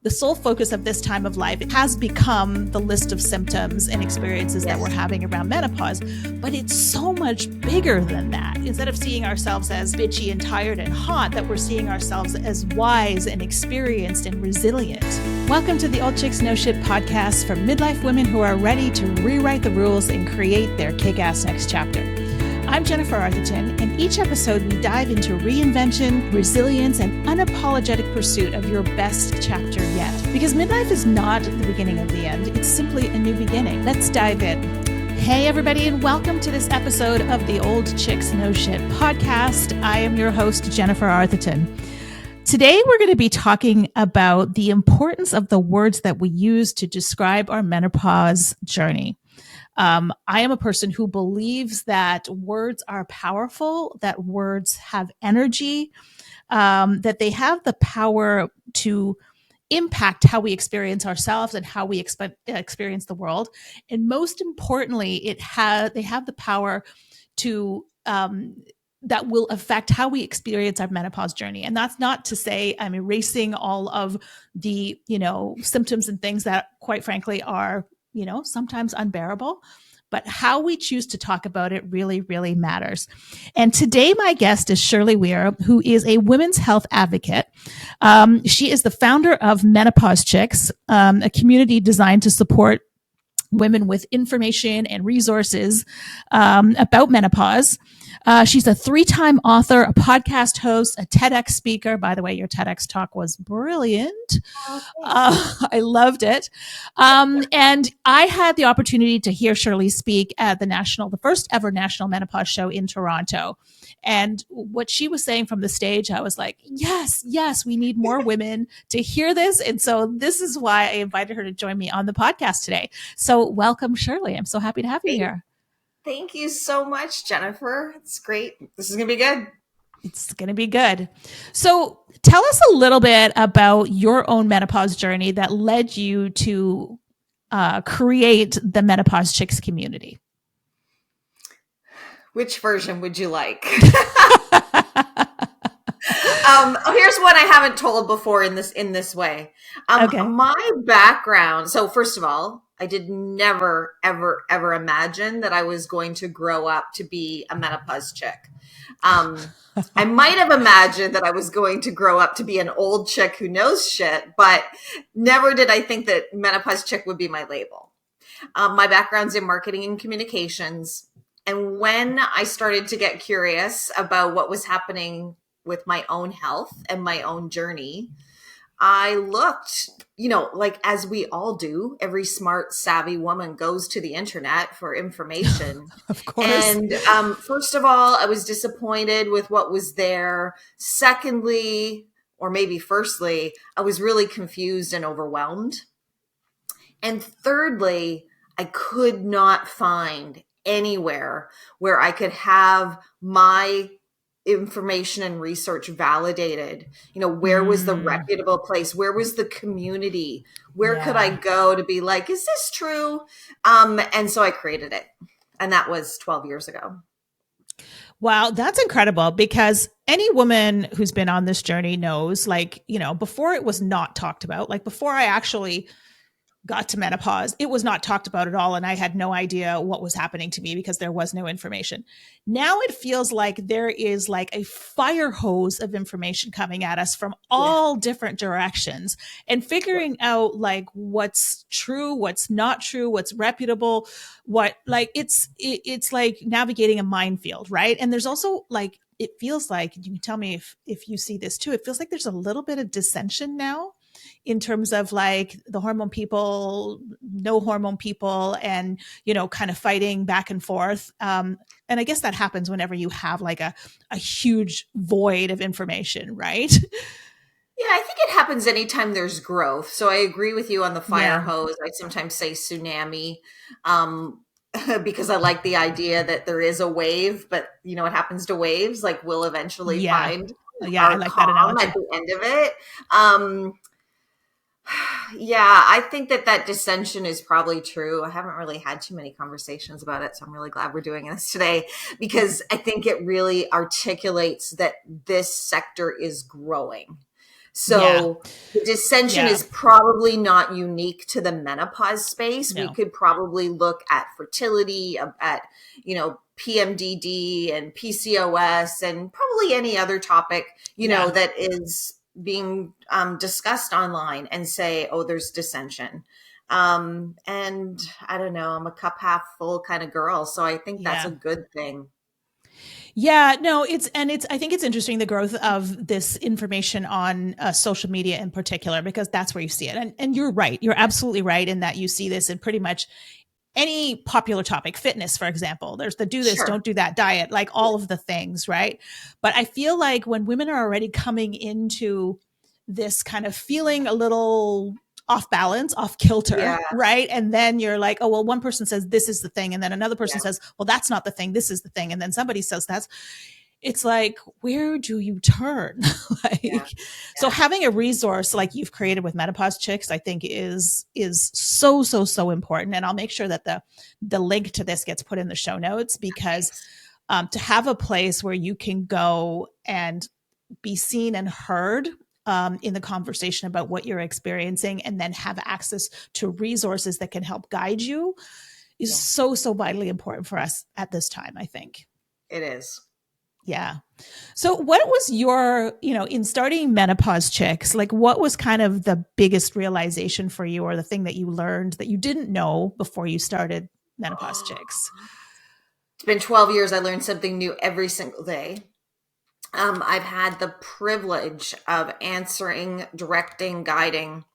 the sole focus of this time of life has become the list of symptoms and experiences that we're having around menopause. But it's so much bigger than that. Instead of seeing ourselves as bitchy and tired and hot, that we're seeing ourselves as wise and experienced and resilient. Welcome to the Old Chicks No Shit podcast for midlife women who are ready to rewrite the rules and create their kick-ass next chapter. I'm Jennifer Arthurton, and each episode we dive into reinvention, resilience, and unapologetic pursuit of your best chapter yet. Because midlife is not the beginning of the end, it's simply a new beginning. Let's dive in. Hey everybody, and welcome to this episode of the Old Chicks No Shit podcast. I am your host, Jennifer Arthurton. Today we're going to be talking about the importance of the words that we use to describe our menopause journey. I am a person who believes that words are powerful, that words have energy, that they have the power to impact how we experience ourselves and how we experience the world. And most importantly, they have the power to that will affect how we experience our menopause journey. And that's not to say I'm erasing all of the, symptoms and things that, quite frankly, are sometimes unbearable, but how we choose to talk about it really, really matters. And today, my guest is Shirley Weir, who is a women's health advocate. She is the founder of Menopause Chicks, a community designed to support women with information and resources about menopause. She's a 3-time author, a podcast host, a TEDx speaker. By the way, your TEDx talk was brilliant. I loved it. And I had the opportunity to hear Shirley speak at the first ever National Menopause Show in Toronto. And what she was saying from the stage, I was like, yes, we need more women to hear this. And so this is why I invited her to join me on the podcast today. So welcome, Shirley. I'm so happy to have you here. Thank you so much, Jennifer. It's great. This is going to be good. It's going to be good. So tell us a little bit about your own menopause journey that led you to create the Menopause Chicks community. Which version would you like? Here's one I haven't told before in this way. Okay. My background. So first of all, I did never, ever, ever imagine that I was going to grow up to be a menopause chick. I might have imagined that I was going to grow up to be an old chick who knows shit, but never did I think that menopause chick would be my label. My background's in marketing and communications. And when I started to get curious about what was happening with my own health and my own journey, I looked, like as we all do, every smart, savvy woman goes to the internet for information. Of course. And first of all, I was disappointed with what was there. Secondly, or maybe firstly, I was really confused and overwhelmed. And thirdly, I could not find anywhere where I could have my information and research validated. Where was the reputable place? Where was the community? Where could I go to be like, is this true? And so I created it. And that was 12 years ago. Wow, that's incredible, because any woman who's been on this journey knows, before it was not talked about, before I actually got to menopause, it was not talked about at all. And I had no idea what was happening to me because there was no information. Now it feels like there is a fire hose of information coming at us from all different directions, and figuring out what's true, what's not true, what's reputable, it's like navigating a minefield, right? And there's also it feels like, you can tell me if you see this too, it feels like there's a little bit of dissension now in terms of the hormone people, no hormone people, and, kind of fighting back and forth. And I guess that happens whenever you have a huge void of information, right? Yeah, I think it happens anytime there's growth. So I agree with you on the fire hose. I sometimes say tsunami, because I like the idea that there is a wave, but what happens to waves? we'll eventually find I like that analogy at the end of it. Yeah, I think that dissension is probably true. I haven't really had too many conversations about it, so I'm really glad we're doing this today, because I think it really articulates that this sector is growing. Yeah. So the dissension Yeah. is probably not unique to the menopause space. We No. could probably look at fertility, at, PMDD and PCOS, and probably any other topic, that is being discussed online, and say, oh, there's dissension. And I don't know, I'm a cup half full kind of girl. So I think that's a good thing. Yeah, no, I think it's interesting, the growth of this information on social media in particular, because that's where you see it. And you're right. You're absolutely right in that you see this in pretty much any popular topic. Fitness, for example, there's the do this, Sure. don't do that diet, like all of the things, right? But I feel like when women are already coming into this kind of feeling a little off balance, off kilter, Yeah. right? And then you're like, oh, well, one person says this is the thing. And then another person Yeah. says, well, that's not the thing. This is the thing. And then somebody says that's, it's like, where do you turn? So having a resource like you've created with Menopause Chicks, I think is so important. And I'll make sure that the link to this gets put in the show notes, because to have a place where you can go and be seen and heard in the conversation about what you're experiencing, and then have access to resources that can help guide you, is so vitally important for us at this time, I think. It is. Yeah. So what was your, in starting Menopause Chicks, like what was kind of the biggest realization for you, or the thing that you learned that you didn't know before you started Menopause Chicks? It's been 12 years. I learned something new every single day. I've had the privilege of answering, directing, guiding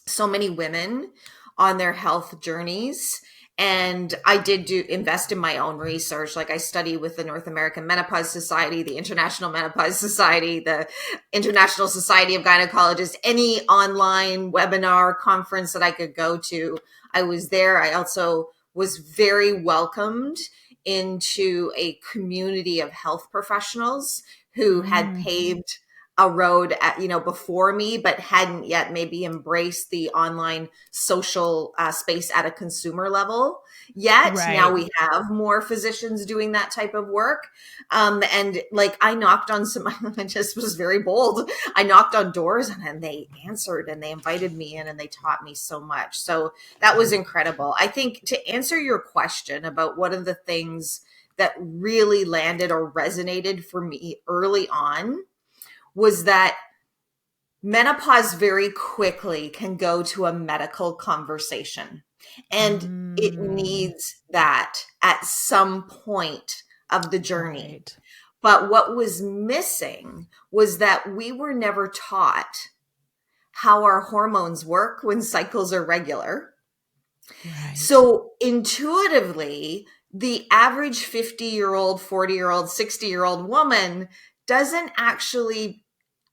so many women on their health journeys. And I did invest in my own research. Like, I study with the North American Menopause Society, the International Menopause Society, the International Society of Gynecologists, any online webinar conference that I could go to, I was there. I also was very welcomed into a community of health professionals who had paved a road before me, but hadn't yet maybe embraced the online social space at a consumer level yet. Right. Now we have more physicians doing that type of work. And like, I knocked on I just was very bold. I knocked on doors, and they answered, and they invited me in, and they taught me so much. So that was incredible. I think, to answer your question about what are the things that really landed or resonated for me early on, was that menopause very quickly can go to a medical conversation, and it needs that at some point of the journey. Right. But what was missing was that we were never taught how our hormones work when cycles are regular. Right. So intuitively, the average 50-year-old, 40-year-old, 60-year-old woman doesn't actually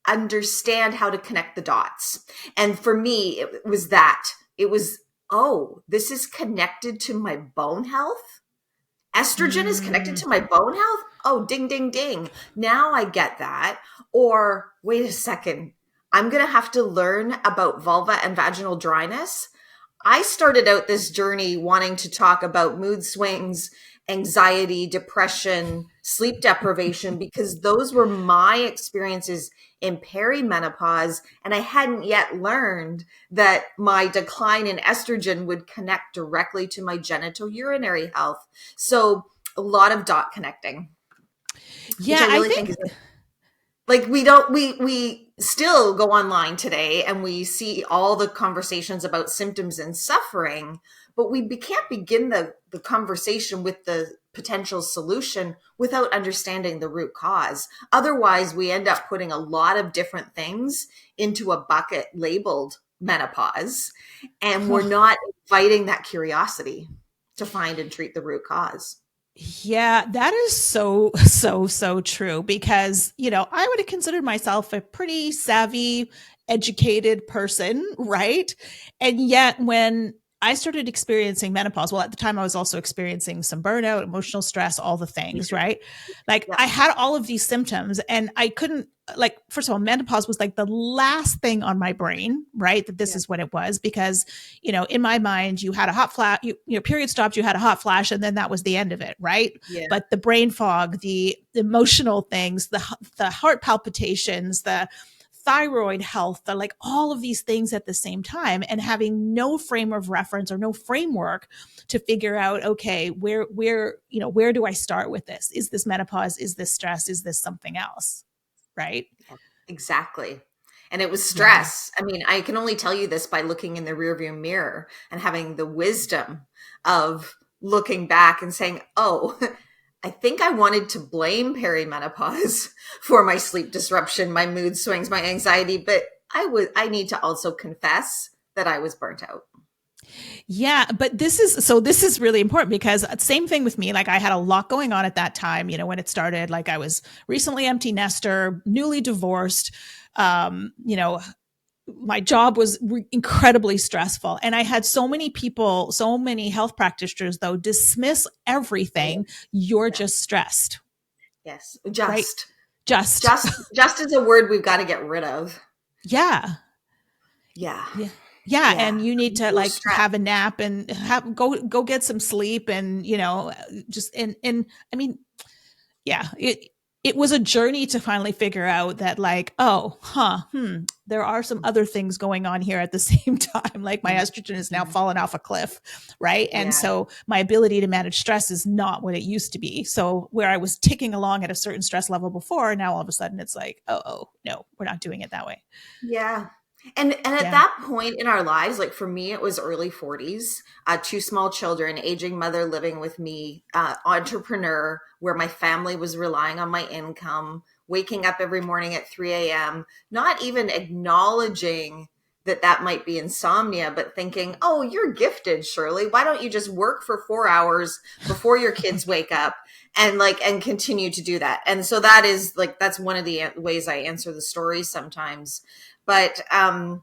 understand how to connect the dots. And for me, it was, oh, this is connected to my bone health. Estrogen is connected to my bone health. Oh, ding, ding, ding. Now I get that. Or wait a second, I'm going to have to learn about vulva and vaginal dryness. I started out this journey wanting to talk about mood swings, anxiety, depression, sleep deprivation, because those were my experiences in perimenopause. And I hadn't yet learned that my decline in estrogen would connect directly to my genitourinary health. So a lot of dot connecting. Yeah, which I really think is like, we still go online today and we see all the conversations about symptoms and suffering, but we can't begin the conversation with the potential solution without understanding the root cause. Otherwise, we end up putting a lot of different things into a bucket labeled menopause, and we're not inviting that curiosity to find and treat the root cause. Yeah, that is so true, because, I would have considered myself a pretty savvy, educated person, right? And yet when I started experiencing menopause, well, at the time I was also experiencing some burnout, emotional stress, all the things, right? Like, I had all of these symptoms, and I couldn't, like, first of all, menopause was like the last thing on my brain, right? That this is what it was, because, in my mind, you had a hot flash, your period stopped, you had a hot flash, and then that was the end of it, right? Yeah. But the brain fog, the emotional things, the heart palpitations, the thyroid health, like all of these things at the same time, and having no frame of reference or no framework to figure out, okay, where do I start with this? Is this menopause? Is this stress? Is this something else? Right? Exactly. And it was stress. I mean, I can only tell you this by looking in the rearview mirror and having the wisdom of looking back and saying, oh, I think I wanted to blame perimenopause for my sleep disruption, my mood swings, my anxiety, but I need to also confess that I was burnt out. Yeah, but this is really important, because same thing with me. Like, I had a lot going on at that time, when it started. Like, I was recently empty nester, newly divorced, my job was incredibly stressful. And I had so many people, so many health practitioners, though, dismiss everything. You're just stressed. Yes. Right? Just is a word we've got to get rid of. Yeah. Yeah. Yeah. And you need to have a nap and go get some sleep, and, just, and I mean, yeah, it was a journey to finally figure out that, like, there are some other things going on here at the same time. Like, my estrogen is now fallen off a cliff. Right. And so my ability to manage stress is not what it used to be. So where I was ticking along at a certain stress level before, now all of a sudden it's like, oh no, we're not doing it that way. Yeah. And at that point in our lives, like for me, it was early 40s, 2 small children, aging mother living with me, entrepreneur, where my family was relying on my income, waking up every morning at 3 a.m., not even acknowledging that might be insomnia, but thinking, oh, you're gifted, Shirley. Why don't you just work for 4 hours before your kids wake up and continue to do that? And so that is that's one of the ways I answer the story sometimes. But I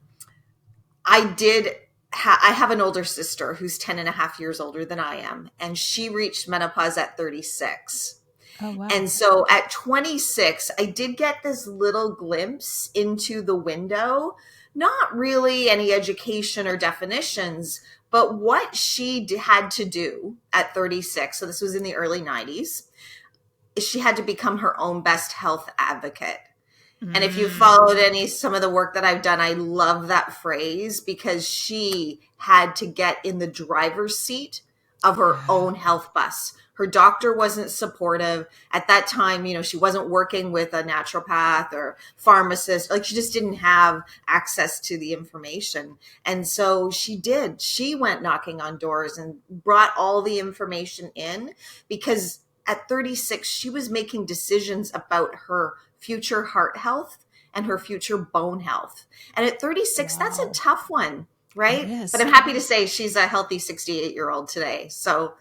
have an older sister who's 10 and a half years older than I am, and she reached menopause at 36. Oh, wow. And so at 26, I did get this little glimpse into the window, not really any education or definitions, but what she had to do at 36. So this was in the early 90s. She had to become her own best health advocate. And if you followed some of the work that I've done, I love that phrase, because she had to get in the driver's seat of her own health bus. Her doctor wasn't supportive at that time. She wasn't working with a naturopath or pharmacist. She just didn't have access to the information. And so she went knocking on doors and brought all the information in, because at 36, she was making decisions about her future heart health and her future bone health. And at 36, that's a tough one, right? But I'm happy to say she's a healthy 68-year-old today. So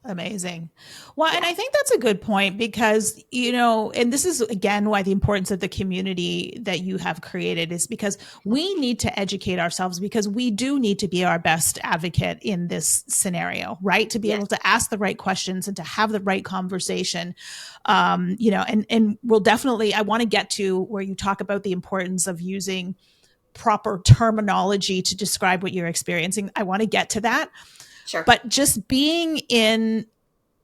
amazing. Well, and I think that's a good point, because, and this is again why the importance of the community that you have created is because we need to educate ourselves, because we do need to be our best advocate in this scenario, right? To be able to ask the right questions and to have the right conversation. And we'll definitely, I want to get to where you talk about the importance of using proper terminology to describe what you're experiencing. I want to get to that. Sure. But just being in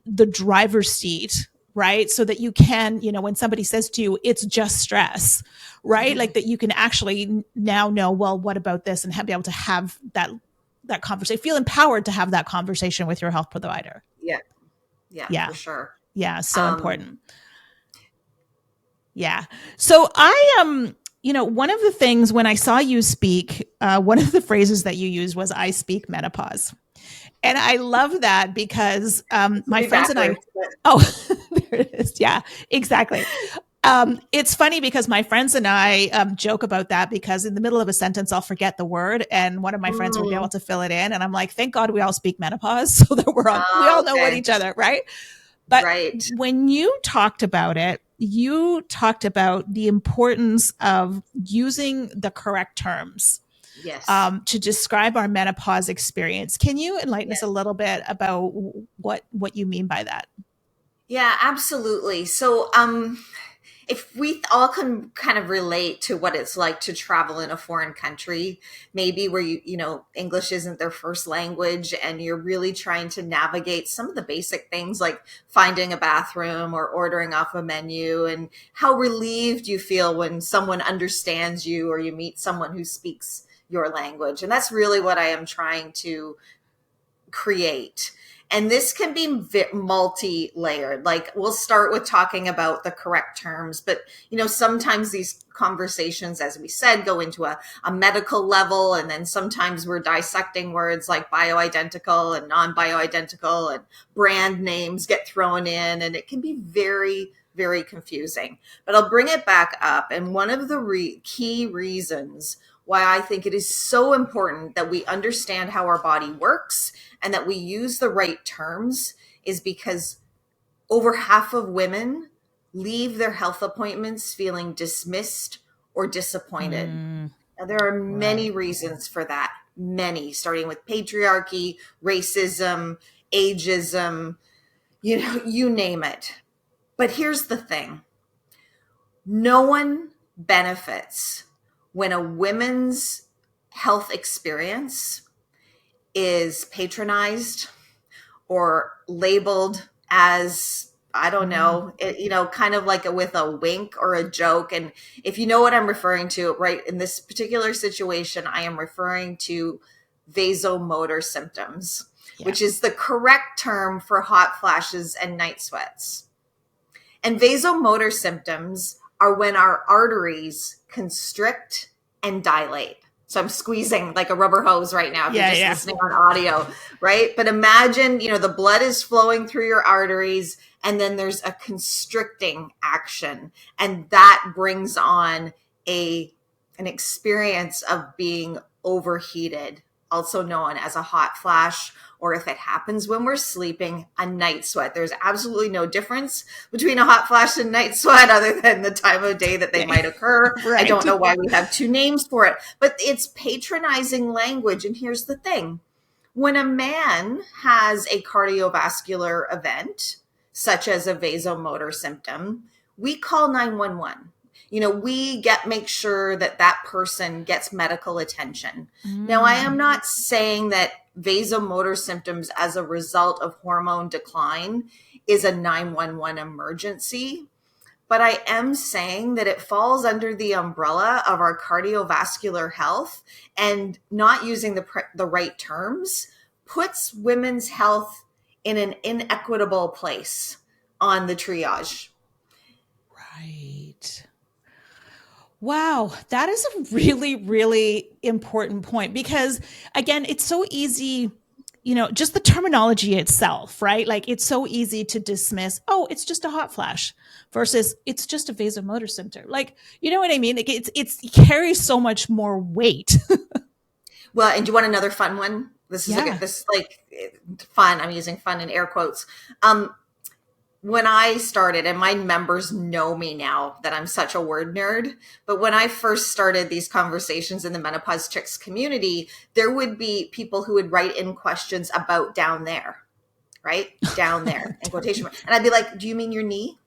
the driver's seat, right? So that you can, when somebody says to you, it's just stress, right? Mm-hmm. Like that you can actually now know, well, what about this? And be able to have that conversation, feel empowered to have that conversation with your health provider. Yeah, for sure. Yeah. So important. Yeah. So I one of the things when I saw you speak, one of the phrases that you used was, I speak menopause. And I love that, because my friends and I, there it is. Yeah, exactly. It's funny because my friends and I joke about that, because in the middle of a sentence, I'll forget the word, and one of my friends will be able to fill it in. And I'm like, thank God we all speak menopause, so that we all know what each other, right? But when you talked about it, you talked about the importance of using the correct terms. Yes. To describe our menopause experience. Can you enlighten us a little bit about what you mean by that? Yeah, absolutely. So if we all can kind of relate to what it's like to travel in a foreign country, maybe where English isn't their first language, and you're really trying to navigate some of the basic things like finding a bathroom or ordering off a menu, and how relieved you feel when someone understands you or you meet someone who speaks your language. And that's really what I am trying to create. And this can be multi-layered. Like, we'll start with talking about the correct terms, but sometimes these conversations, as we said, go into a medical level, and then sometimes we're dissecting words like bioidentical and non-bioidentical, and brand names get thrown in, and it can be very, very confusing. But I'll bring it back up, and one of the key reasons why I think it is so important that we understand how our body works and that we use the right terms is because over half of women leave their health appointments feeling dismissed or disappointed. Now, there are many reasons for that. Many, starting with patriarchy, racism, ageism, you name it. But here's the thing. No one benefits when a women's health experience is patronized or labeled as, I don't know, kind of like with a wink or a joke. And if you know what I'm referring to, right, in this particular situation, I am referring to vasomotor symptoms, which is the correct term for hot flashes and night sweats. And vasomotor symptoms are when our arteries constrict and dilate. So I'm squeezing like a rubber hose right now if you're just listening on audio, right? But imagine, the blood is flowing through your arteries, and then there's a constricting action, and that brings on an experience of being overheated, also known as a hot flash, or if it happens when we're sleeping, a night sweat. There's absolutely no difference between a hot flash and night sweat other than the time of day that they might occur. Right. I don't know why we have two names for it, but it's patronizing language. And here's the thing. When a man has a cardiovascular event, such as a vasomotor symptom, we call 911. We make sure that person gets medical attention. Now, I am not saying that vasomotor symptoms as a result of hormone decline is a 911 emergency, but I am saying that it falls under the umbrella of our cardiovascular health, and not using the right terms puts women's health in an inequitable place on the triage. Right. Wow, that is a really, really important point, because again, it's so easy, just the terminology itself, right? Like, it's so easy to dismiss, oh, it's just a hot flash, versus it's just a vasomotor symptom. Like, you know what I mean? Like, it carries so much more weight. Well, and do you want another fun one? This is fun. I'm using fun in air quotes. When I started, and my members know me now that I'm such a word nerd, but when I first started these conversations in the Menopause Chicks community, there would be people who would write in questions about down there, right? Down there, in quotation marks. And I'd be like, do you mean your knee?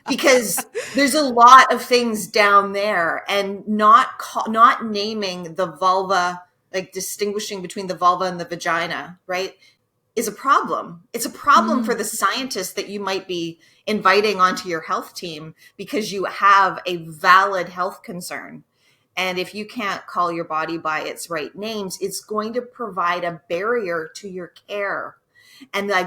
Because there's a lot of things down there, and not naming the vulva, like distinguishing between the vulva and the vagina, right, is a problem. It's a problem for the scientist that you might be inviting onto your health team because you have a valid health concern. And if you can't call your body by its right names, it's going to provide a barrier to your care. And I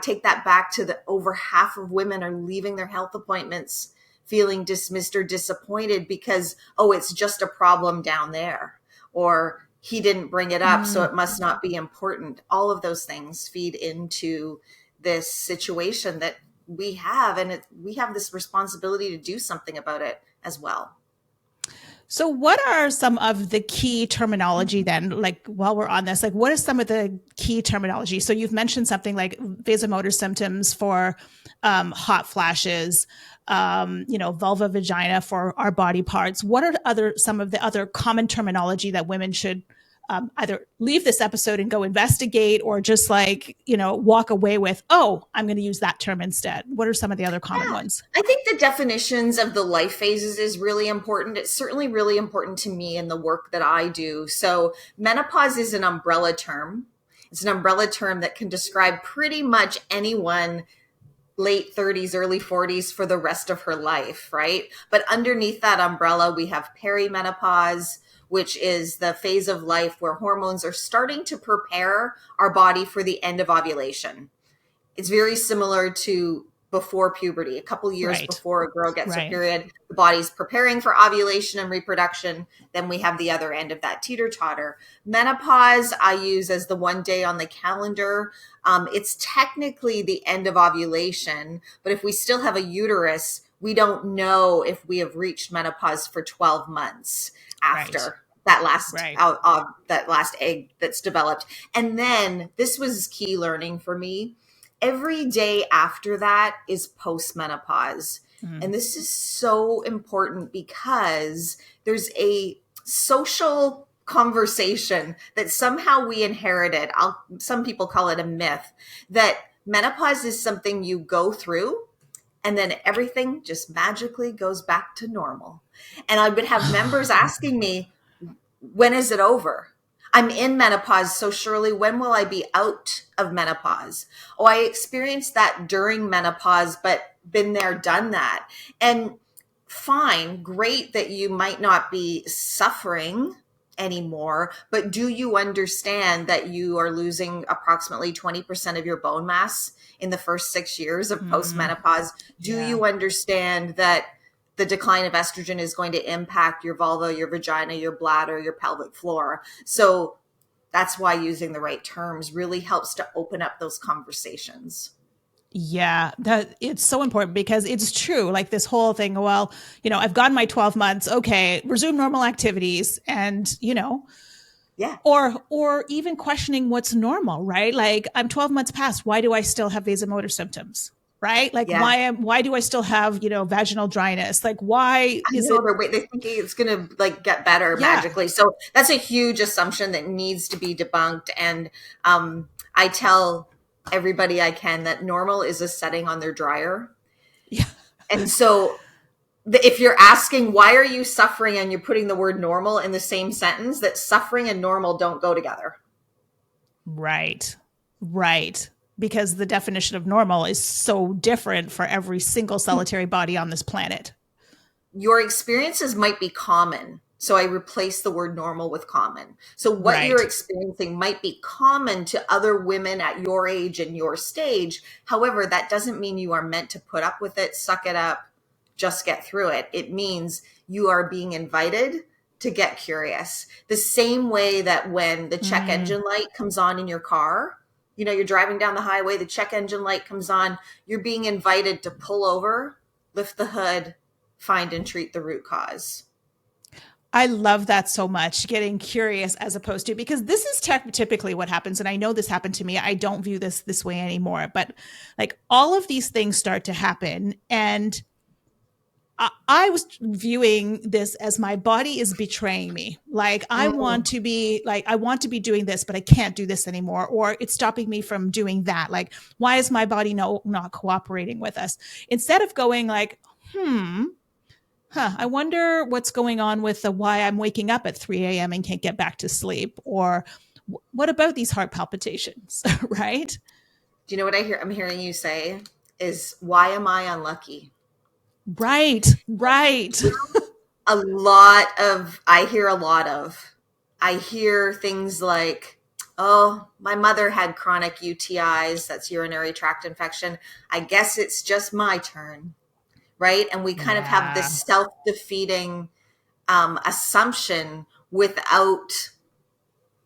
take that back to the over half of women are leaving their health appointments feeling dismissed or disappointed because, oh, it's just a problem down there, or he didn't bring it up, so it must not be important. All of those things feed into this situation that we have, and we have this responsibility to do something about it as well. So what are some of the key terminology then, like, while we're on this, like, what is some of the key terminology? So you've mentioned something like vasomotor symptoms for hot flashes, vulva, vagina for our body parts. What are some of the other common terminology that women should either leave this episode and go investigate, or just like, walk away with, oh, I'm going to use that term instead? What are some of the other common ones? I think the definitions of the life phases is really important. It's certainly really important to me in the work that I do. So menopause is an umbrella term. It's an umbrella term that can describe pretty much anyone late 30s, early 40s for the rest of her life, right? But underneath that umbrella, we have perimenopause, which is the phase of life where hormones are starting to prepare our body for the end of ovulation. It's very similar to before puberty. A couple years before a girl gets her period, the body's preparing for ovulation and reproduction. Then we have the other end of that teeter-totter. Menopause, I use as the one day on the calendar. It's technically the end of ovulation, but if we still have a uterus, we don't know if we have reached menopause for 12 months after that last egg that's developed. And then this was key learning for me. Every day after that is postmenopause. And this is so important because there's a social conversation that somehow we inherited. Some people call it a myth, that menopause is something you go through and then everything just magically goes back to normal. And I would have members asking me, when is it over? I'm in menopause, so Shirley, when will I be out of menopause? Oh, I experienced that during menopause, but been there, done that. And fine, great that you might not be suffering anymore, but do you understand that you are losing approximately 20% of your bone mass in the first 6 years of postmenopause? Do you understand that the decline of estrogen is going to impact your vulva, your vagina, your bladder, your pelvic floor? So that's why using the right terms really helps to open up those conversations. Yeah, that it's so important because it's true. Like this whole thing, well, I've gone my 12 months. Okay, resume normal activities. And, or even questioning what's normal, right? Like I'm 12 months past. Why do I still have vasomotor symptoms? Right? Like why do I still have, vaginal dryness? Like why is it? They think it's going to like get better magically. So that's a huge assumption that needs to be debunked. And I tell everybody I can that normal is a setting on their dryer. Yeah. And so if you're asking, why are you suffering? And you're putting the word normal in the same sentence, that suffering and normal don't go together. Right. Because the definition of normal is so different for every single solitary body on this planet. Your experiences might be common. So I replace the word normal with common. So what you're experiencing might be common to other women at your age and your stage. However, that doesn't mean you are meant to put up with it, suck it up, just get through it. It means you are being invited to get curious. The same way that when the check engine light comes on in your car, you're driving down the highway, the check engine light comes on, you're being invited to pull over, lift the hood, find and treat the root cause. I love that so much, getting curious as opposed to, because this is typically what happens. And I know this happened to me. I don't view this way anymore, but like all of these things start to happen. And I was viewing this as my body is betraying me. Like I want to be doing this, but I can't do this anymore. Or it's stopping me from doing that. Like, why is my body not cooperating with us? Instead of going like, I wonder what's going on with why I'm waking up at 3 a.m. and can't get back to sleep. Or what about these heart palpitations, right? Do you know what I'm hearing you say is, why am I unlucky? Right. I hear things like, oh, my mother had chronic UTIs, that's urinary tract infection. I guess it's just my turn, right? And we kind of have this self-defeating assumption without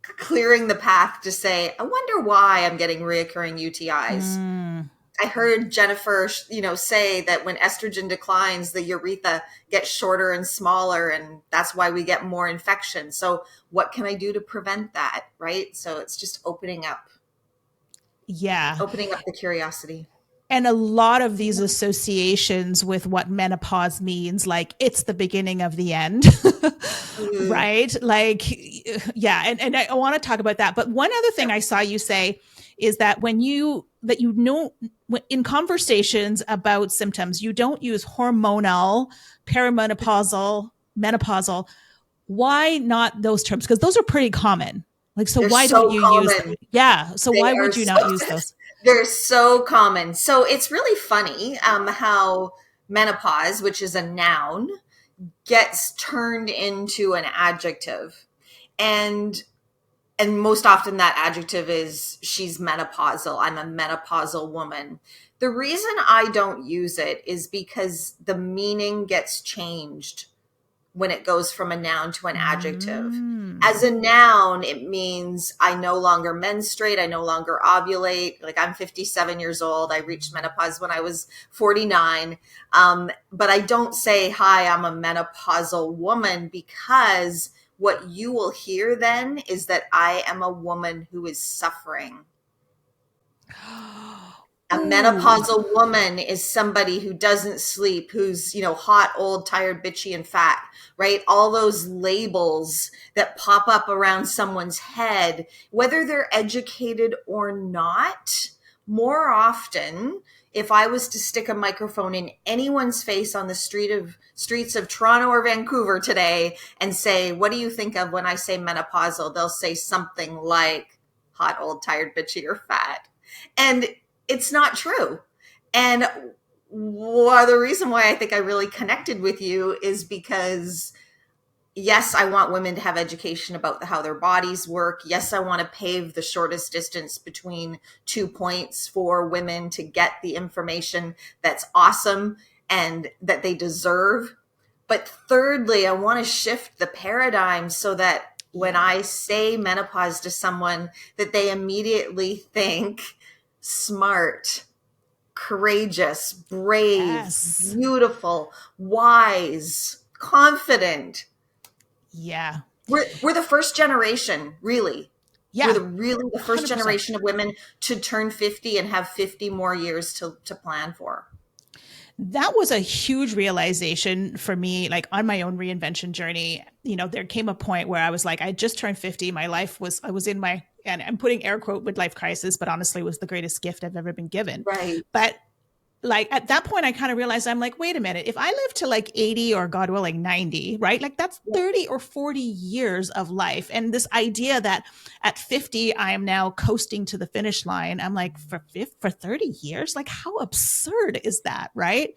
clearing the path to say, I wonder why I'm getting reoccurring UTIs. I heard Jennifer, say that when estrogen declines, the urethra gets shorter and smaller, and that's why we get more infection. So what can I do to prevent that? Right. So it's just opening up the curiosity. And a lot of these associations with what menopause means, like it's the beginning of the end, right? Like, yeah. And I want to talk about that. But one other thing I saw you say is that in conversations about symptoms, you don't use hormonal, perimenopausal, menopausal. Why not those terms? Because those are pretty common. Like, so They're why so don't you use common. them? Yeah. So They why are would you not use those? They're so common. So it's really funny how menopause, which is a noun, gets turned into an adjective. And most often that adjective is she's menopausal. I'm a menopausal woman. The reason I don't use it is because the meaning gets changed when it goes from a noun to an adjective. As a noun, it means I no longer menstruate. I no longer ovulate. Like, I'm 57 years old. I reached menopause when I was 49. But I don't say, hi, I'm a menopausal woman, because what you will hear then is that I am a woman who is suffering. A menopausal woman is somebody who doesn't sleep, who's, hot, old, tired, bitchy, and fat, right? All those labels that pop up around someone's head, whether they're educated or not. More often, if I was to stick a microphone in anyone's face on the streets of Toronto or Vancouver today and say, what do you think of when I say menopausal? They'll say something like hot, old, tired, bitchy, or fat. And it's not true. And the reason why I think I really connected with you is because, yes, I want women to have education about how their bodies work. Yes, I want to pave the shortest distance between 2 points for women to get the information that's awesome and that they deserve. But thirdly, I want to shift the paradigm so that when I say menopause to someone, that they immediately think smart, courageous, brave, Yes. beautiful, wise, confident. Yeah. We're the first generation, really. Yeah. We're really the first 100%. generation of women to turn 50 and have 50 more years to plan for. That was a huge realization for me, like on my own reinvention journey. There came a point where I was like, I just turned 50. I was in my, and I'm putting air quote, midlife crisis, but honestly, it was the greatest gift I've ever been given. Right. But like at that point, I kind of realized, I'm like, wait a minute, if I live to like 80 or God willing 90, right? Like that's 30 or 40 years of life. And this idea that at 50, I am now coasting to the finish line. I'm like, for 30 years, like how absurd is that? Right.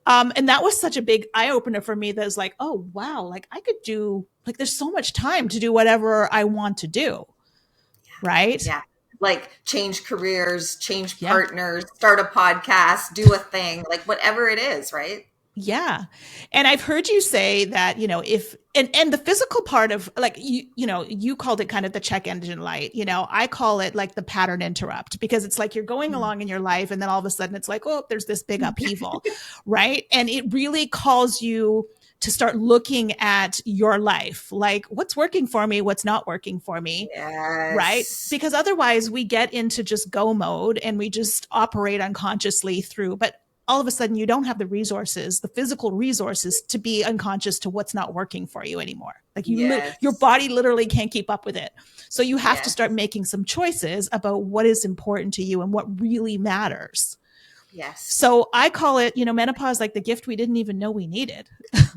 And that was such a big eye opener for me. That was like, oh, wow. Like I could do, like, there's so much time to do whatever I want to do. Right. Yeah. Like change careers, change partners, start a podcast, do a thing, like whatever it is, right? Yeah. And I've heard you say that, if, and the physical part of like, you called it kind of the check engine light, I call it like the pattern interrupt, because it's like you're going along in your life and then all of a sudden it's like, oh, there's this big upheaval, right? And it really calls you to start looking at your life, like what's working for me, what's not working for me. Yes. Right? Because otherwise we get into just go mode and we just operate unconsciously through, but all of a sudden you don't have the resources, the physical resources to be unconscious to what's not working for you anymore. Like your body literally can't keep up with it. So you have to start making some choices about what is important to you and what really matters. Yes. So I call it, menopause, like the gift we didn't even know we needed.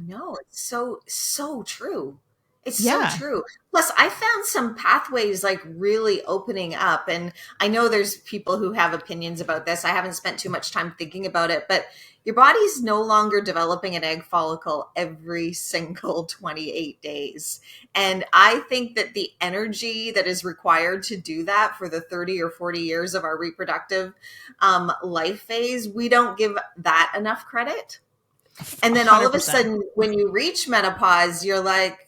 No, it's so true. It's so true. Plus, I found some pathways like really opening up. And I know there's people who have opinions about this. I haven't spent too much time thinking about it, but your body's no longer developing an egg follicle every single 28 days. And I think that the energy that is required to do that for the 30 or 40 years of our reproductive life phase, we don't give that enough credit. And then all 100%. of a sudden, when you reach menopause, you're like,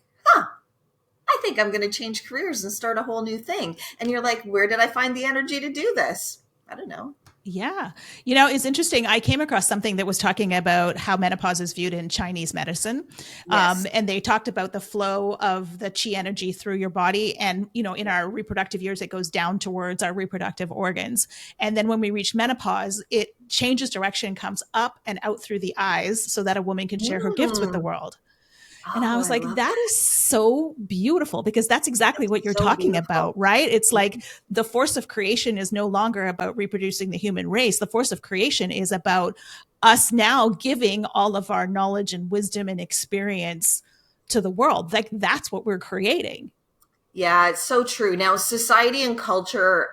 I think I'm going to change careers and start a whole new thing. And you're like, where did I find the energy to do this? I don't know. Yeah. You know, it's interesting. I came across something that was talking about how menopause is viewed in Chinese medicine. Yes. And they talked about the flow of the chi energy through your body. And, you know, in our reproductive years, it goes down towards our reproductive organs. And then when we reach menopause, it changes direction, comes up and out through the eyes so that a woman can share her gifts with the Mm. world. And I Oh, was I like, love that is so beautiful because that's exactly That's what you're so talking beautiful. about, right? It's Yeah. like the force of creation is no longer about reproducing the human race. The force of creation is about us now giving all of our knowledge and wisdom and experience to the world. Like that's what we're creating. Yeah, it's so true. Now, society and culture,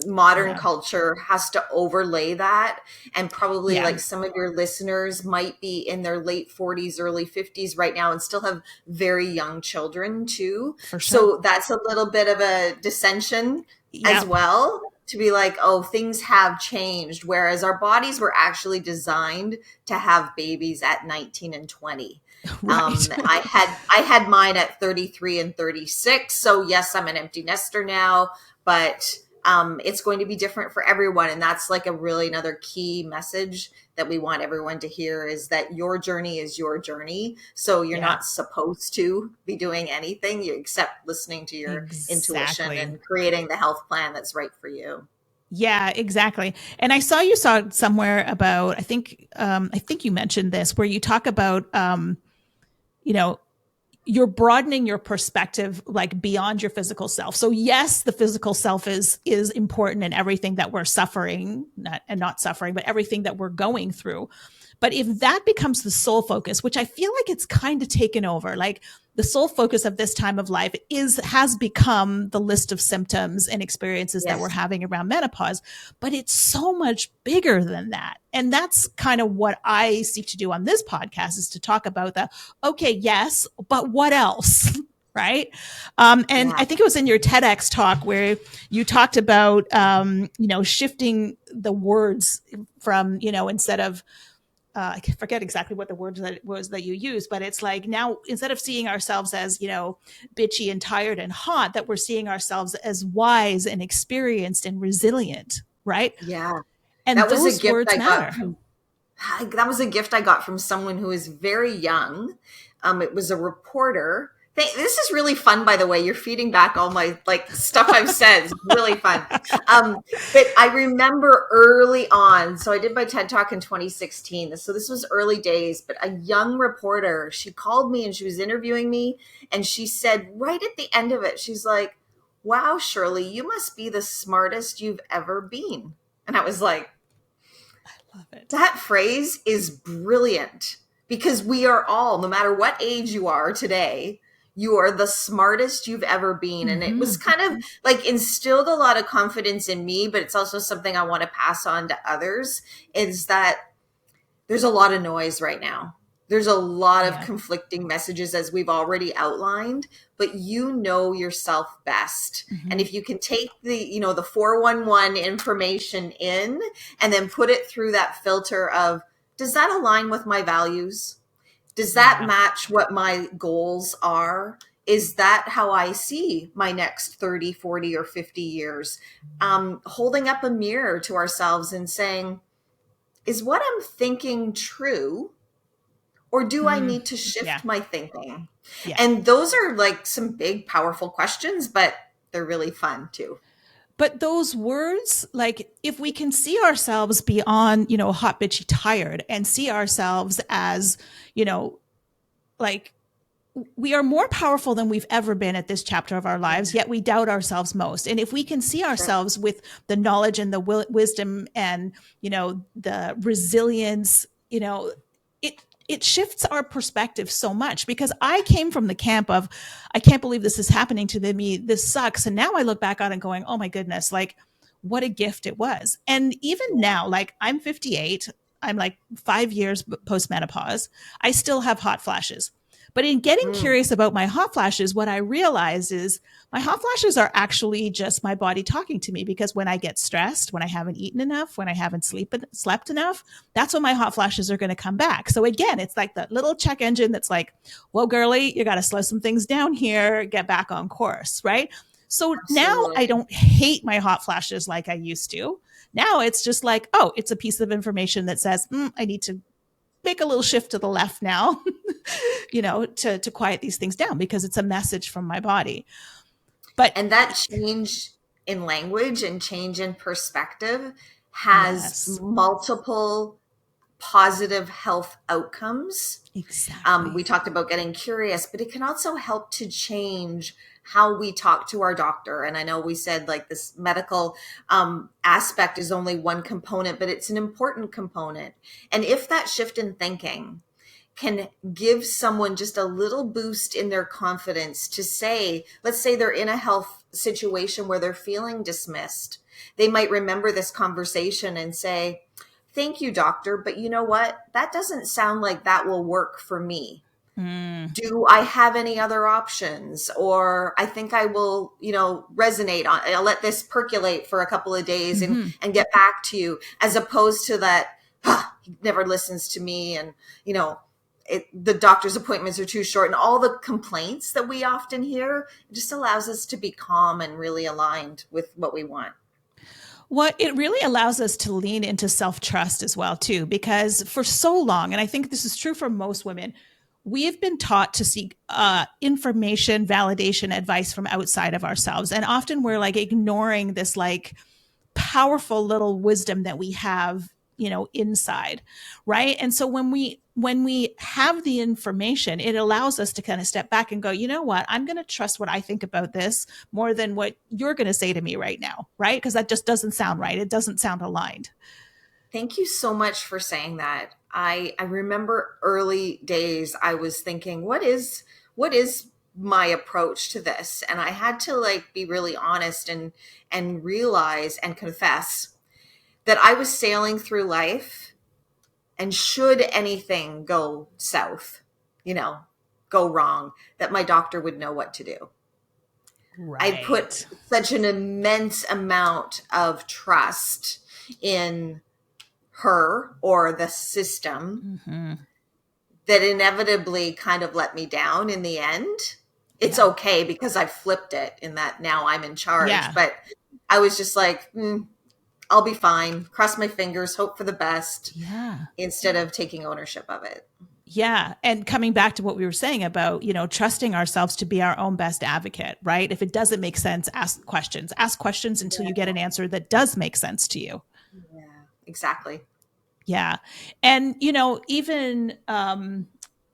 modern Yeah. culture has to overlay that. And probably Yeah. like some of your listeners might be in their late 40s, early 50s right now and still have very young children too. For sure. So that's a little bit of a dissension as Yeah. well, to be like, oh, things have changed. Whereas our bodies were actually designed to have babies at 19 and 20. Right. I had mine at 33 and 36. So yes, I'm an empty nester now, but it's going to be different for everyone. And that's like a really another key message that we want everyone to hear is that your journey is your journey. So you're Yeah. not supposed to be doing anything you except listening to your intuition Exactly. and creating the health plan that's right for you. Yeah, exactly. And I saw you saw somewhere about I think you mentioned this where you talk about you know, you're broadening your perspective like beyond your physical self. So yes, the physical self is important in everything that we're suffering, not suffering, but everything that we're going through. But if that becomes the sole focus, which I feel like it's kind of taken over, like the sole focus of this time of life has become the list of symptoms and experiences that we're Yes. having around menopause, but it's so much bigger than that. And that's kind of what I seek to do on this podcast is to talk about the okay, yes, but what else? Right. And Yeah. I think it was in your TEDx talk where you talked about, shifting the words from, instead of, I forget exactly what the word that it was that you used, but it's like now instead of seeing ourselves as, bitchy and tired and hot, that we're seeing ourselves as wise and experienced and resilient. Right. Yeah. And That was a those gift words I got matter. from that was a gift I got from someone who is very young. It was a reporter. This is really fun, by the way. You're feeding back all my like stuff I've said. It's really fun. But I remember early on. So I did my TED Talk in 2016. So this was early days. But a young reporter, she called me and she was interviewing me, and she said right at the end of it, she's like, "Wow, Shirley, you must be the smartest you've ever been." And I was like, Love it. that phrase is brilliant because we are all, no matter what age you are today, you are the smartest you've ever been. And it was Mm-hmm. kind of like instilled a lot of confidence in me, but it's also something I want to pass on to others is that there's a lot of noise right now. There's a lot of Yeah. conflicting messages as we've already outlined, but you know yourself best. And Mm-hmm. if you can take the 411 information in and then put it through that filter of, does that align with my values? Does that Yeah. match what my goals are? Is that how I see my next 30, 40, or 50 years? Holding up a mirror to ourselves and saying, is what I'm thinking true? Or do I Mm. need to Yeah. shift my thinking? Yeah. And those are like some big, powerful questions, but they're really fun too. But those words, like if we can see ourselves beyond, hot, bitchy, tired and see ourselves as, like we are more powerful than we've ever been at this chapter of our lives, yet we doubt ourselves most. And if we can see Sure. ourselves with the knowledge and the wisdom and, the resilience, it shifts our perspective so much because I came from the camp of, I can't believe this is happening to me. This sucks. And now I look back on it going, oh my goodness, like what a gift it was. And even Yeah. now, like I'm 58, I'm like 5 years post menopause. I still have hot flashes. But in getting Mm. curious about my hot flashes, what I realized is my hot flashes are actually just my body talking to me because when I get stressed, when I haven't eaten enough, when I haven't slept enough, that's when my hot flashes are going to come back. So again, it's like that little check engine that's like, whoa, girly, you got to slow some things down here, get back on course, right? So now I Absolutely. don't hate my hot flashes like I used to. Now it's just like, oh, it's a piece of information that says, I need to make a little shift to the left now, to quiet these things down because it's a message from my body. But And that change in language and change in perspective has yes, multiple positive health outcomes. We exactly. talked about getting curious, but it can also help to change how we talk to our doctor. And I know we said like this medical aspect is only one component, but it's an important component. And if that shift in thinking can give someone just a little boost in their confidence to say, let's say they're in a health situation where they're feeling dismissed, they might remember this conversation and say, thank you, doctor, but you know what? That doesn't sound like that will work for me. Do I have any other options? Or I think I will, resonate on, I'll let this percolate for a couple of days and get back to you, as opposed to that, he never listens to me. And, the doctor's appointments are too short and all the complaints that we often hear. It just allows us to be calm and really aligned with what we want. Well, it really allows us to lean into self-trust as well, too, because for so long, and I think this is true for most women, we have been taught to seek information, validation, advice from outside of ourselves. And often we're like ignoring this like powerful little wisdom that we have, inside, right? And so when we have the information, it allows us to kind of step back and go, you know what, I'm going to trust what I think about this more than what you're going to say to me right now, right? Because that just doesn't sound right. It doesn't sound aligned. Thank you so much for saying that. I remember early days I was thinking, what is my approach to this? And I had to like be really honest and realize and confess that I was sailing through life, and should anything go south, go wrong, that my doctor would know what to do. I put Right. such an immense amount of trust in her or the system that inevitably kind of let me down in the end. It's okay because I flipped it in that now I'm in charge. Yeah. But I was just like, I'll be fine. Cross my fingers, hope for the best. Yeah. Instead of taking ownership of it. Yeah. And coming back to what we were saying about, trusting ourselves to be our own best advocate, right? If it doesn't make sense, ask questions. Ask questions until you get an answer that does make sense to you. Yeah, exactly. Yeah. And, even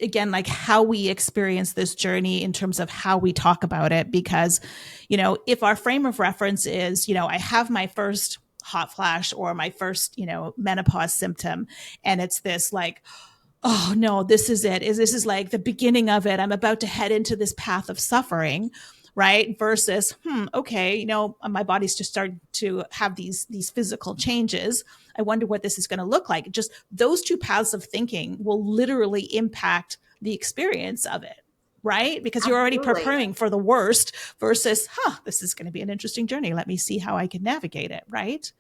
again, like how we experience this journey in terms of how we talk about it, because, if our frame of reference is, I have my first hot flash or my first, menopause symptom, and it's this like, oh no, this is it. This is like the beginning of it. I'm about to head into this path of suffering, right? Versus, okay, my body's just starting to have these physical changes. I wonder what this is going to look like. Just those two paths of thinking will literally impact the experience of it, right? Because you're already Absolutely. preparing for the worst versus, this is going to be an interesting journey. Let me see how I can navigate it, right?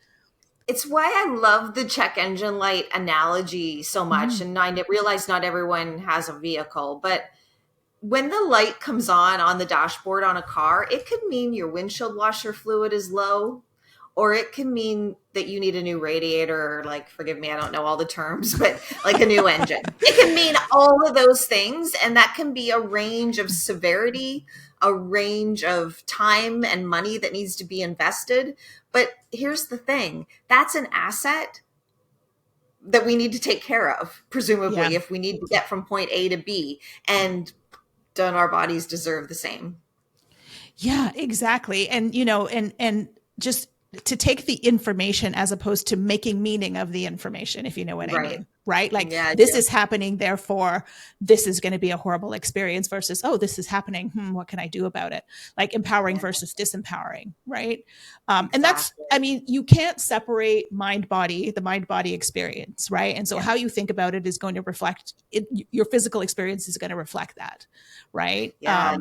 It's why I love the check engine light analogy so much. And I realize not everyone has a vehicle, but when the light comes on the dashboard on a car, it could mean your windshield washer fluid is low, or it can mean that you need a new radiator, like, forgive me, I don't know all the terms, but like a new engine. It can mean all of those things. And that can be a range of severity, a range of time and money that needs to be invested. But here's the thing, that's an asset that we need to take care of, presumably, if we need to get from point A to B. And don't our bodies deserve the same? Yeah, exactly. And, and just to take the information as opposed to making meaning of the information, if you know what I Right. mean, right? Like Yeah, I this do. is happening, therefore this is going to be a horrible experience versus, oh, this is happening. What can I do about it? Like empowering Yeah, versus disempowering, right? And that's, exactly. I mean, you can't separate the mind body experience, right? And so Yeah. how you think about it is going to reflect it, your physical experience is going to reflect that, right? Yeah.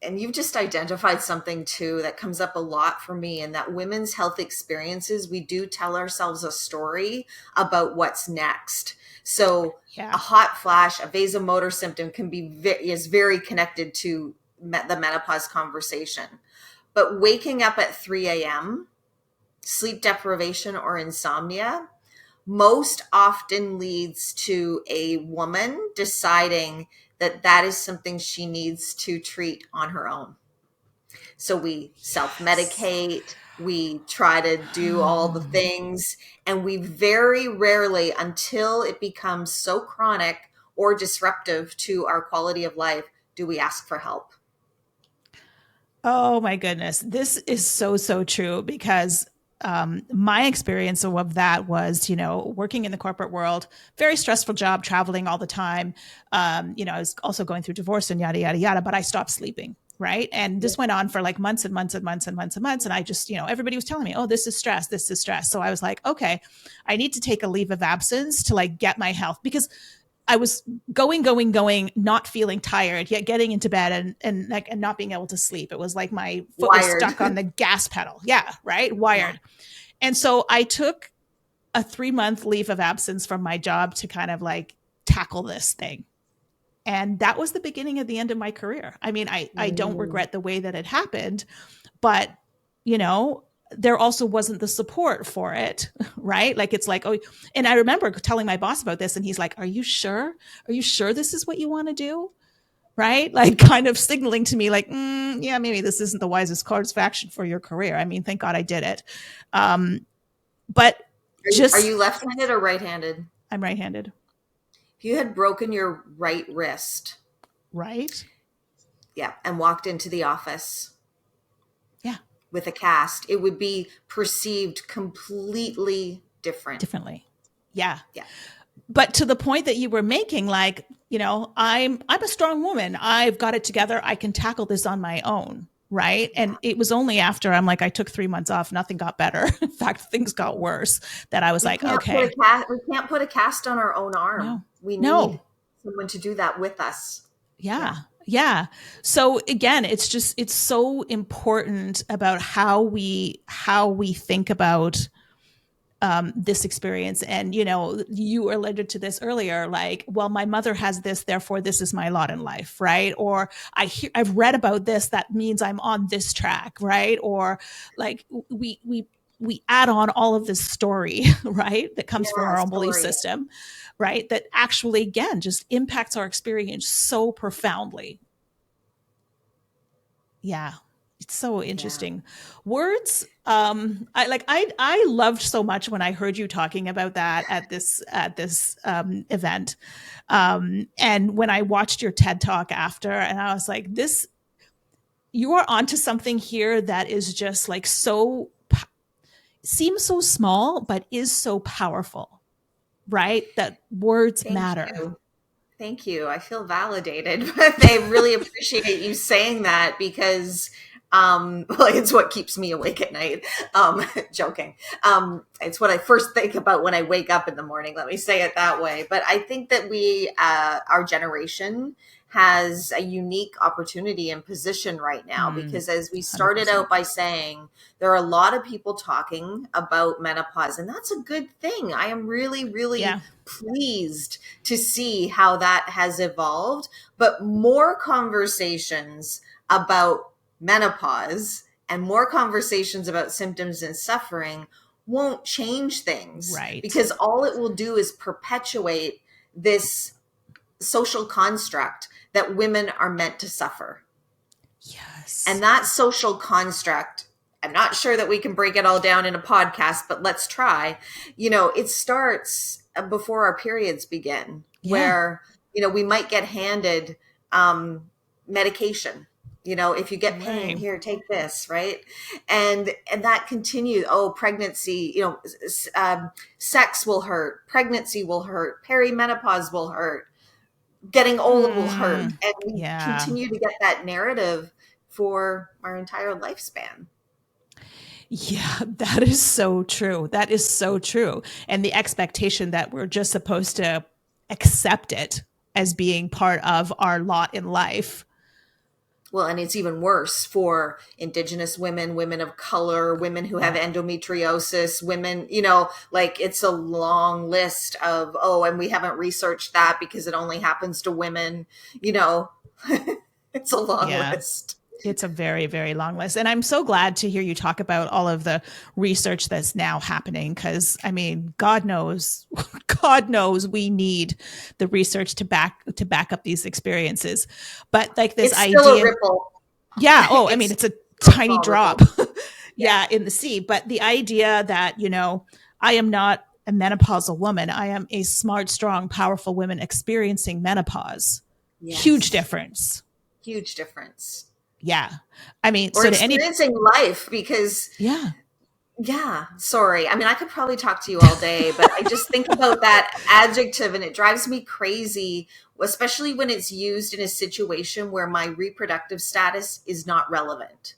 And you've just identified something too that comes up a lot for me, and that women's health experiences, we do tell ourselves a story about what's next. So a Yeah. hot flash, a vasomotor symptom is very connected to the menopause conversation. But waking up at 3 a.m., sleep deprivation or insomnia, most often leads to a woman deciding that that is something she needs to treat on her own. So we self-medicate, we try to do all the things, and we very rarely, until it becomes so chronic or disruptive to our quality of life, do we ask for help. Oh my goodness. This is so true, because my experience of that was, working in the corporate world, very stressful job, traveling all the time. I was also going through divorce and yada, yada, yada, but I stopped sleeping. Right. And this went on for like months and months and months and months and months. And I just, everybody was telling me, oh, this is stress. This is stress. So I was like, okay, I need to take a leave of absence to like get my health, because I was going, not feeling tired, yet getting into bed and not being able to sleep. It was like my foot was stuck on the gas pedal. Yeah. Right. Wired. Yeah. And so I took a 3-month leave of absence from my job to kind of like tackle this thing. And that was the beginning of the end of my career. I mean, I don't regret the way that it happened, but there also wasn't the support for it, right? Like, it's like, oh, and I remember telling my boss about this, and he's like, are you sure? Are you sure this is what you want to do? Right? Like, kind of signaling to me like, yeah, maybe this isn't the wisest course of action for your career. I mean, thank God I did it. But are you left-handed or right-handed? I'm right-handed. If you had broken your right wrist. Right. Yeah. And walked into the office. Yeah. With a cast, it would be perceived completely differently. Yeah. Yeah. But to the point that you were making, like, I'm a strong woman. I've got it together. I can tackle this on my own. Right. And it was only after I took 3 months off, nothing got better. In fact, things got worse, that I was like, okay. We can't put a cast on our own arm. No. We need someone to do that with us. Yeah. So again, it's so important about how we think about this experience. And, you alluded to this earlier, like, well, my mother has this, therefore this is my lot in life. Right. Or I've read about this, that means I'm on this track. Right. Or like we add on all of this story, right, that comes from our own belief system, right, that actually, again, just impacts our experience so profoundly. Yeah. It's so interesting. Yeah. Words. I loved so much when I heard you talking about that at this event. And when I watched your TED Talk after, and I was like, you are onto something here that is just like seems so small, but is so powerful, right? That words matter. Thank you. I feel validated, but I really appreciate you saying that, because it's what keeps me awake at night. Joking. It's what I first think about when I wake up in the morning. Let me say it that way. But I think that our generation has a unique opportunity and position right now, because as we started 100%. Out by saying, there are a lot of people talking about menopause, and that's a good thing. I am really, really pleased to see how that has evolved, but more conversations about menopause and more conversations about symptoms and suffering won't change things, right? Because all it will do is perpetuate this social construct that women are meant to suffer. Yes. And that social construct, I'm not sure that we can break it all down in a podcast, but let's try. It starts before our periods begin, where, we might get handed medication. If you get pain, here, take this, right? And that continues. Oh, pregnancy, sex will hurt. Pregnancy will hurt. Perimenopause will hurt. Getting old will hurt. And we continue to get that narrative for our entire lifespan. Yeah, that is so true. That is so true. And the expectation that we're just supposed to accept it as being part of our lot in life. Well, and it's even worse for Indigenous women, women of color, women who have endometriosis, women, it's a long list of, and we haven't researched that because it only happens to women, it's a long list. It's a very, very long list. And I'm so glad to hear you talk about all of the research that's now happening. Cause I mean, God knows we need the research to back up these experiences. But like this it's still idea. a ripple. Yeah. Oh, I mean, it's a tiny drop. Yeah. In the sea. But the idea that, you know, I am not a menopausal woman. I am a smart, strong, powerful woman experiencing menopause. Yes. Huge difference. Huge difference. Yeah. I mean, or so experiencing life, because yeah. Sorry. I mean, I could probably talk to you all day, but I just think about that adjective and it drives me crazy, especially when it's used in a situation where my reproductive status is not relevant.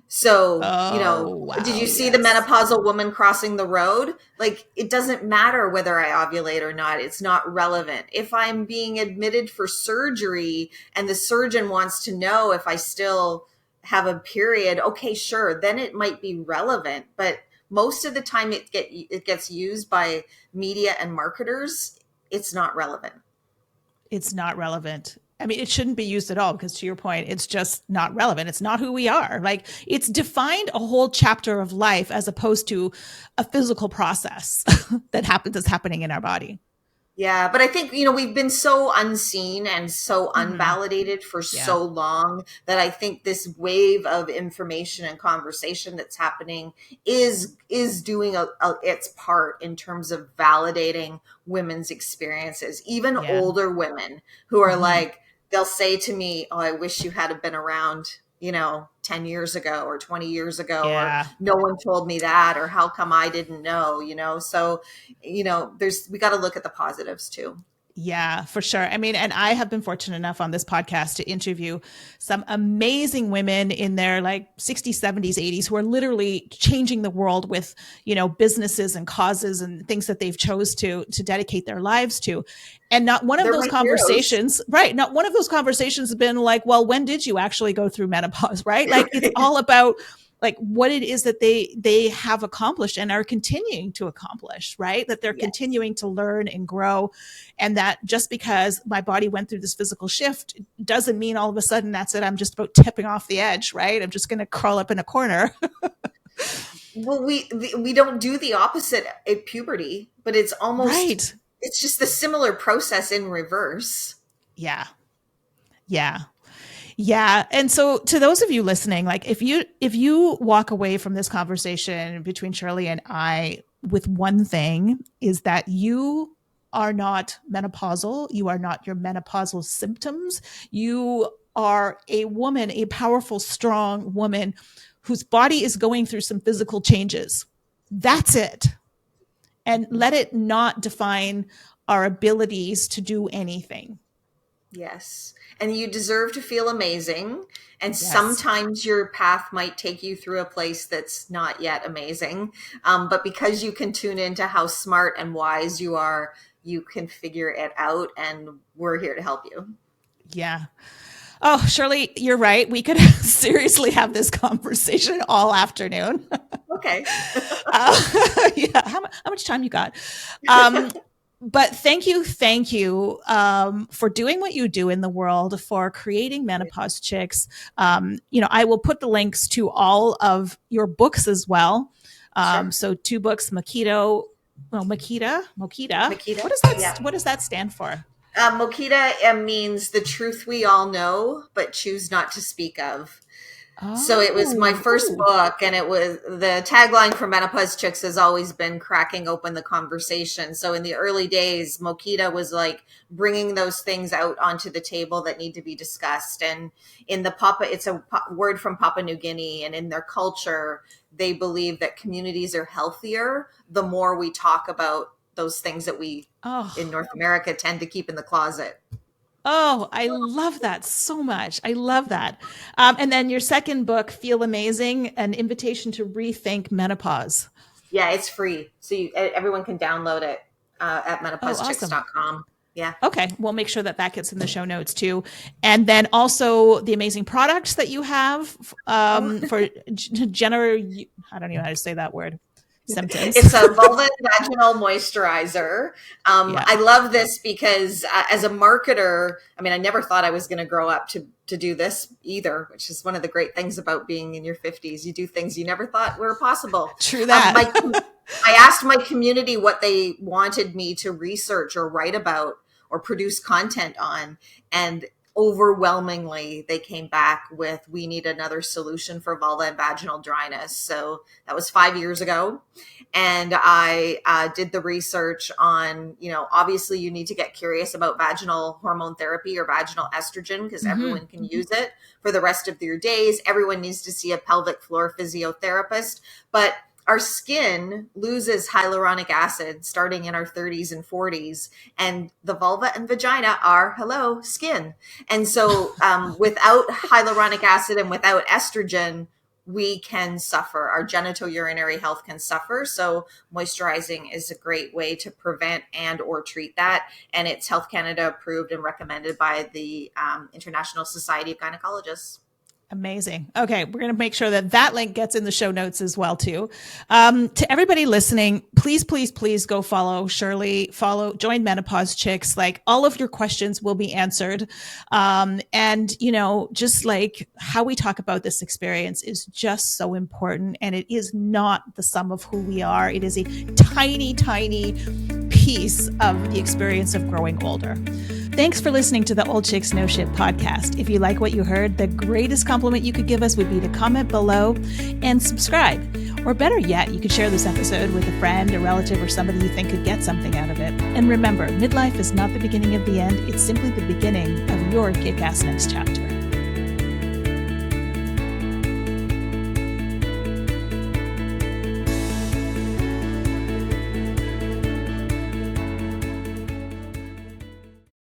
So, wow, did you see the menopausal woman crossing the road? Like, it doesn't matter whether I ovulate or not. It's not relevant. If I'm being admitted for surgery and the surgeon wants to know if I still have a period, okay, sure, then it might be relevant. But most of the time it gets used by media and marketers. It's not relevant. It's not relevant. I mean, it shouldn't be used at all because, to your point, it's just not relevant. It's not who we are. Like, it's defined a whole chapter of life as opposed to a physical process that's happening in our body. Yeah, but I think, we've been so unseen and so unvalidated for so long that I think this wave of information and conversation that's happening is doing its part in terms of validating women's experiences, even older women who are like, they'll say to me, oh, I wish you had been around, 10 years ago or 20 years ago, or no one told me that, or how come I didn't know, so, we got to look at the positives too. Yeah, for sure. I mean, and I have been fortunate enough on this podcast to interview some amazing women in their like 60s, 70s, 80s who are literally changing the world with, businesses and causes and things that they've chose to dedicate their lives to. And not one of those conversations, heroes. Right. Not one of those conversations has been like, well, when did you actually go through menopause? Right. Like, it's all about like what it is that they have accomplished and are continuing to accomplish, right? That they're continuing to learn and grow. And that just because my body went through this physical shift doesn't mean all of a sudden that's it. I'm just about tipping off the edge, right? I'm just going to crawl up in a corner. Well, we don't do the opposite at puberty, but it's almost, right. It's just the similar process in reverse. Yeah. Yeah. Yeah. And so to those of you listening, like if you walk away from this conversation between Shirley and I with one thing, is that you are not menopausal. You are not your menopausal symptoms. You are a woman, a powerful, strong woman whose body is going through some physical changes. That's it. And let it not define our abilities to do anything. Yes. And you deserve to feel amazing. And sometimes your path might take you through a place that's not yet amazing. But because you can tune into how smart and wise you are, you can figure it out. And we're here to help you. Yeah. Oh, Shirley, you're right. We could seriously have this conversation all afternoon. Okay. Yeah. How much time you got? But thank you for doing what you do in the world, for creating Menopause Chicks. I will put the links to all of your books as well. Sure. So 2 books, Mokita. Mokita. What does that stand for? Mokita means the truth we all know, but choose not to speak of. So it was my first book, and it was the tagline for Menopause Chicks has always been cracking open the conversation. So in the early days, Mokita was like bringing those things out onto the table that need to be discussed. And in the it's a word from Papua New Guinea, and in their culture, they believe that communities are healthier the more we talk about those things that we in North America tend to keep in the closet. Oh, I love that so much. I love that. And then your second book, Feel Amazing, An Invitation to Rethink Menopause. Yeah, it's free. So everyone can download it at menopauschicks.com. Awesome. Yeah. Okay. We'll make sure that gets in the show notes too. And then also the amazing products that you have for I don't even know how to say that word. symptoms. It's a vulva and vaginal moisturizer. I love this because as a marketer, I mean, I never thought I was going to grow up to do this either, which is one of the great things about being in your 50s. You do things you never thought were possible. True that. I asked my community what they wanted me to research or write about or produce content on, and overwhelmingly they came back with, we need another solution for vulva and vaginal dryness. So that was 5 years ago. And I did the research on, obviously you need to get curious about vaginal hormone therapy or vaginal estrogen, because everyone can use it for the rest of their days. Everyone needs to see a pelvic floor physiotherapist, but our skin loses hyaluronic acid starting in our 30s and 40s, and the vulva and vagina are, skin. And so without hyaluronic acid and without estrogen, we can suffer. Our genitourinary health can suffer. So moisturizing is a great way to prevent and or treat that. And it's Health Canada approved and recommended by the International Society of Gynecologists. Amazing. Okay. We're going to make sure that link gets in the show notes as well, too. To everybody listening, please, please, please go follow Shirley, join Menopause Chicks. Like, all of your questions will be answered. And, just like how we talk about this experience is just so important. And it is not the sum of who we are. It is a tiny, tiny piece of the experience of growing older. Thanks for listening to the Old Chicks No Shit podcast. If you like what you heard, the greatest compliment you could give us would be to comment below and subscribe. Or better yet, you could share this episode with a friend, a relative, or somebody you think could get something out of it. And remember, midlife is not the beginning of the end. It's simply the beginning of your kick-ass next chapter.